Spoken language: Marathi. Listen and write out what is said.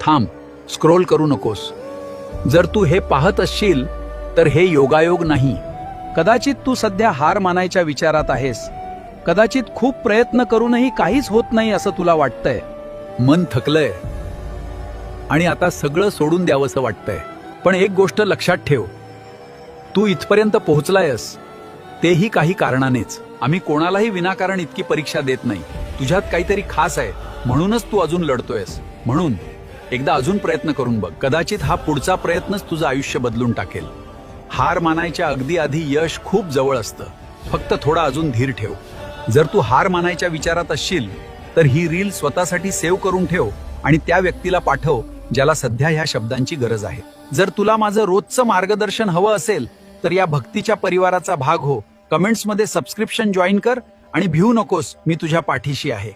थांब, स्क्रोल करू नकोस. जर तू हे पाहत असशील तर हे योगायोग नाही. कदाचित तू सध्या हार मानायच्या विचारात आहेस. कदाचित खूप प्रयत्न करूनही काहीच होत नाही असं तुला वाटतंय. मन थकलंय आणि आता सगळं सोडून द्यावंसं वाटतंय. पण एक गोष्ट लक्षात ठेव, तू इथपर्यंत पोहोचलायस तेही काही कारणानेच. आम्ही कोणालाही विनाकारण इतकी परीक्षा देत नाही. तुझ्यात काहीतरी खास आहे म्हणूनच तू अजून लढतोयस. म्हणून एकदा अजून प्रयत्न करून बघ. कदाचित हा पुढचा प्रयत्नच तुझं आयुष्य बदलून टाकेल. हार मानायच्या अगदी आधी यश खूप जवळ असतं. फक्त थोडा अजून धीर ठेव. जर तू हार मानायच्या विचारात असशील तर ही रील स्वतःसाठी सेव्ह करून ठेव आणि त्या व्यक्तीला पाठव ज्याला सध्या ह्या शब्दांची गरज आहे. जर तुला माझं रोजचं मार्गदर्शन हवं असेल तर या भक्तीच्या परिवाराचा भाग हो. कमेंट्समध्ये सबस्क्रिप्शन जॉईन कर आणि भिवू नकोस, मी तुझ्या पाठीशी आहे.